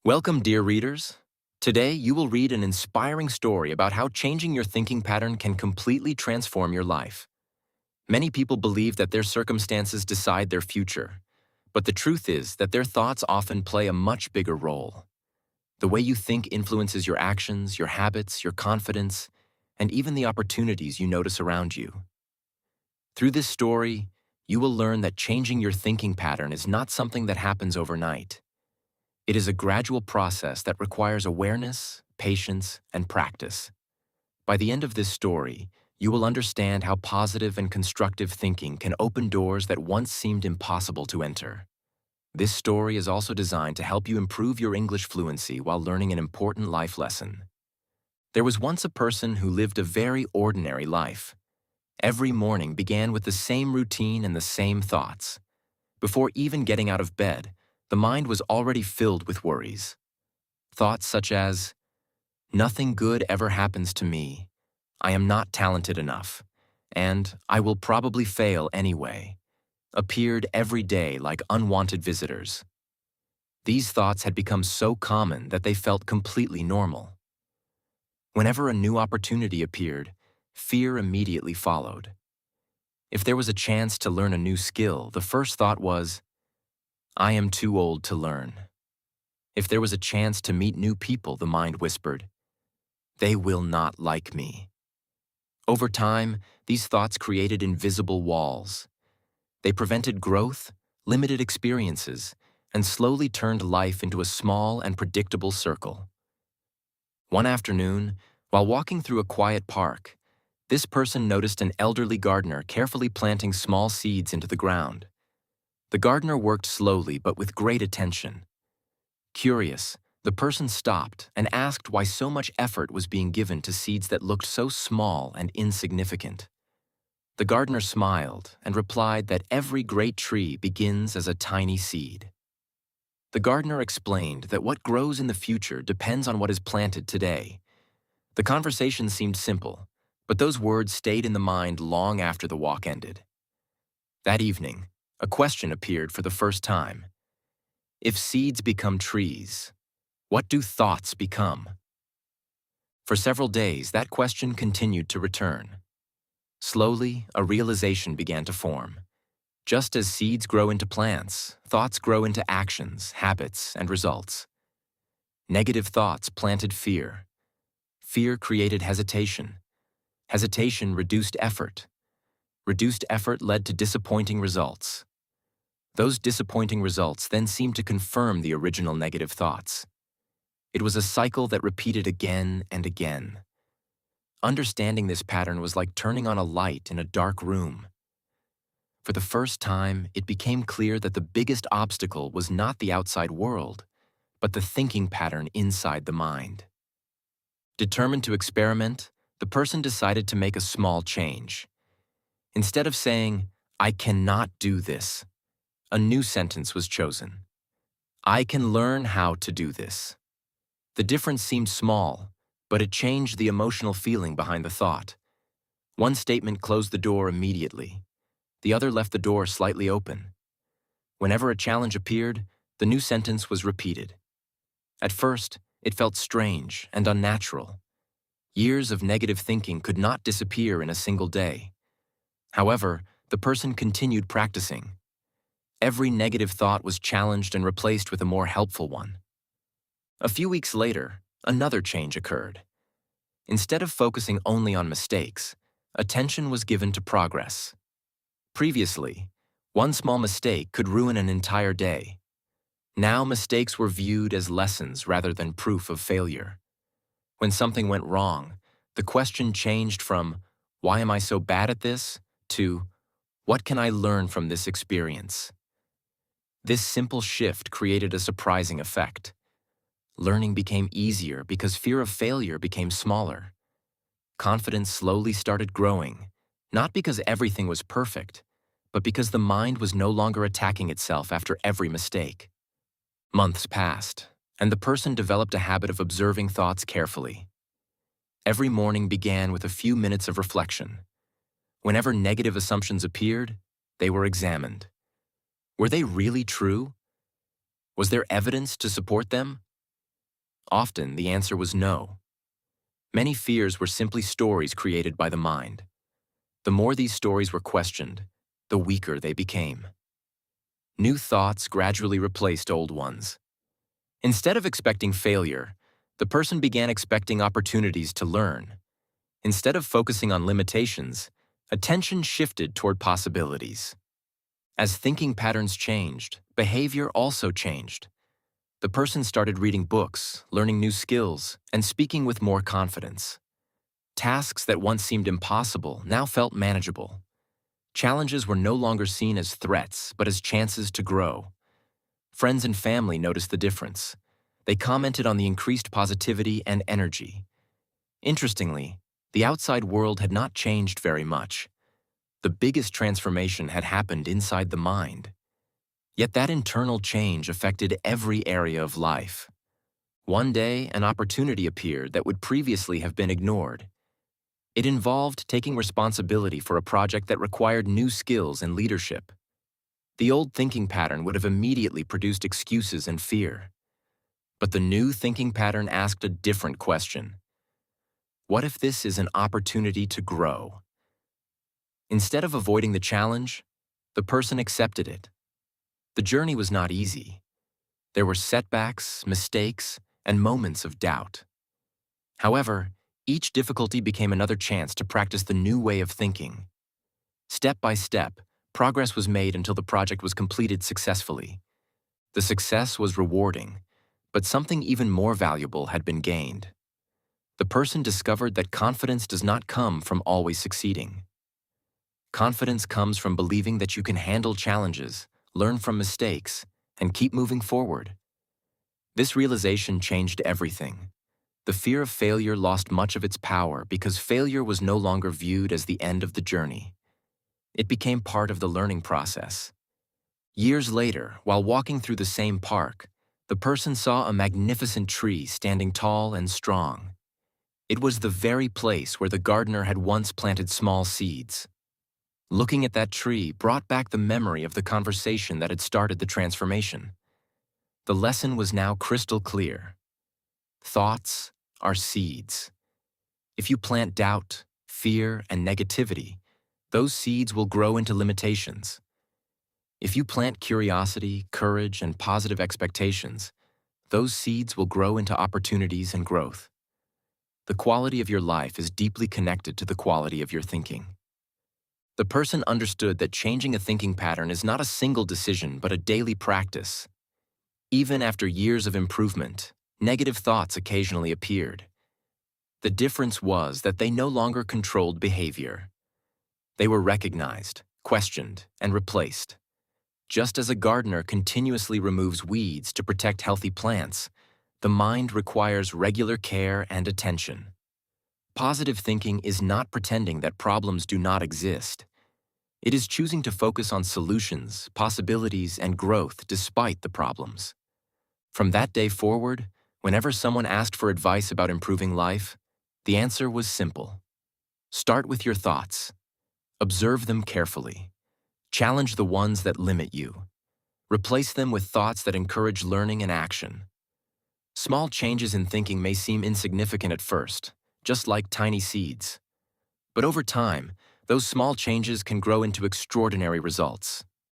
Welcome, dear readers. Today, you will read an inspiring story about how changing your thinking pattern can completely transform your life. Many people believe that their circumstances decide their future, but the truth is that their thoughts often play a much bigger role. The way you think influences your actions, your habits, your confidence, and even the opportunities you notice around you. Through this story, you will learn that changing your thinking pattern is not something that happens overnight. It is a gradual process that requires awareness, patience, and practice. By the end of this story, you will understand how positive and constructive thinking can open doors that once seemed impossible to enter. This story is also designed to help you improve your English fluency while learning an important life lesson. There was once a person who lived a very ordinary life. Every morning began with the same routine and the same thoughts. Before even getting out of bed, the mind was already filled with worries. Thoughts such as, "Nothing good ever happens to me," "I am not talented enough," and "I will probably fail anyway," appeared every day like unwanted visitors. These thoughts had become so common that they felt completely normal. Whenever a new opportunity appeared, fear immediately followed. If there was a chance to learn a new skill, the first thought was, "I am too old to learn." If there was a chance to meet new people, the mind whispered, "They will not like me." Over time, these thoughts created invisible walls. They prevented growth, limited experiences, and slowly turned life into a small and predictable circle. One afternoon, while walking through a quiet park, this person noticed an elderly gardener carefully planting small seeds into the ground. The gardener worked slowly but with great attention. Curious, the person stopped and asked why so much effort was being given to seeds that looked so small and insignificant. The gardener smiled and replied that every great tree begins as a tiny seed. The gardener explained that what grows in the future depends on what is planted today. The conversation seemed simple, but those words stayed in the mind long after the walk ended. That evening, a question appeared for the first time. If seeds become trees, what do thoughts become? For several days, that question continued to return. Slowly, a realization began to form. Just as seeds grow into plants, thoughts grow into actions, habits, and results. Negative thoughts planted fear. Fear created hesitation. Hesitation reduced effort. Reduced effort led to disappointing results. Those disappointing results then seemed to confirm the original negative thoughts. It was a cycle that repeated again and again. Understanding this pattern was like turning on a light in a dark room. For the first time, it became clear that the biggest obstacle was not the outside world, but the thinking pattern inside the mind. Determined to experiment, the person decided to make a small change. Instead of saying, "I cannot do this," a new sentence was chosen. "I can learn how to do this." The difference seemed small, but it changed the emotional feeling behind the thought. One statement closed the door immediately. The other left the door slightly open. Whenever a challenge appeared, the new sentence was repeated. At first, it felt strange and unnatural. Years of negative thinking could not disappear in a single day. However, the person continued practicing. Every negative thought was challenged and replaced with a more helpful one. A few weeks later, another change occurred. Instead of focusing only on mistakes, attention was given to progress. Previously, one small mistake could ruin an entire day. Now mistakes were viewed as lessons rather than proof of failure. When something went wrong, the question changed from, "Why am I so bad at this?" to, "What can I learn from this experience?" This simple shift created a surprising effect. Learning became easier because fear of failure became smaller. Confidence slowly started growing, not because everything was perfect, but because the mind was no longer attacking itself after every mistake. Months passed, and the person developed a habit of observing thoughts carefully. Every morning began with a few minutes of reflection. Whenever negative assumptions appeared, they were examined. Were they really true? Was there evidence to support them? Often, the answer was no. Many fears were simply stories created by the mind. The more these stories were questioned, the weaker they became. New thoughts gradually replaced old ones. Instead of expecting failure, the person began expecting opportunities to learn. Instead of focusing on limitations, attention shifted toward possibilities. As thinking patterns changed, behavior also changed. The person started reading books, learning new skills, and speaking with more confidence. Tasks that once seemed impossible now felt manageable. Challenges were no longer seen as threats, but as chances to grow. Friends and family noticed the difference. They commented on the increased positivity and energy. Interestingly, the outside world had not changed very much. The biggest transformation had happened inside the mind. Yet that internal change affected every area of life. One day, an opportunity appeared that would previously have been ignored. It involved taking responsibility for a project that required new skills and leadership. The old thinking pattern would have immediately produced excuses and fear. But the new thinking pattern asked a different question. What if this is an opportunity to grow? Instead of avoiding the challenge, the person accepted it. The journey was not easy. There were setbacks, mistakes, and moments of doubt. However, each difficulty became another chance to practice the new way of thinking. Step by step, progress was made until the project was completed successfully. The success was rewarding, but something even more valuable had been gained. The person discovered that confidence does not come from always succeeding. Confidence comes from believing that you can handle challenges, learn from mistakes, and keep moving forward. This realization changed everything. The fear of failure lost much of its power because failure was no longer viewed as the end of the journey. It became part of the learning process. Years later, while walking through the same park, the person saw a magnificent tree standing tall and strong. It was the very place where the gardener had once planted small seeds. Looking at that tree brought back the memory of the conversation that had started the transformation. The lesson was now crystal clear. Thoughts are seeds. If you plant doubt, fear, and negativity, those seeds will grow into limitations. If you plant curiosity, courage, and positive expectations, those seeds will grow into opportunities and growth. The quality of your life is deeply connected to the quality of your thinking. The person understood that changing a thinking pattern is not a single decision but a daily practice. Even after years of improvement, negative thoughts occasionally appeared. The difference was that they no longer controlled behavior. They were recognized, questioned, and replaced. Just as a gardener continuously removes weeds to protect healthy plants, the mind requires regular care and attention. Positive thinking is not pretending that problems do not exist. It is choosing to focus on solutions, possibilities, and growth despite the problems. From that day forward, whenever someone asked for advice about improving life, the answer was simple. Start with your thoughts. Observe them carefully. Challenge the ones that limit you. Replace them with thoughts that encourage learning and action. Small changes in thinking may seem insignificant at first, just like tiny seeds. But over time, those small changes can grow into extraordinary results.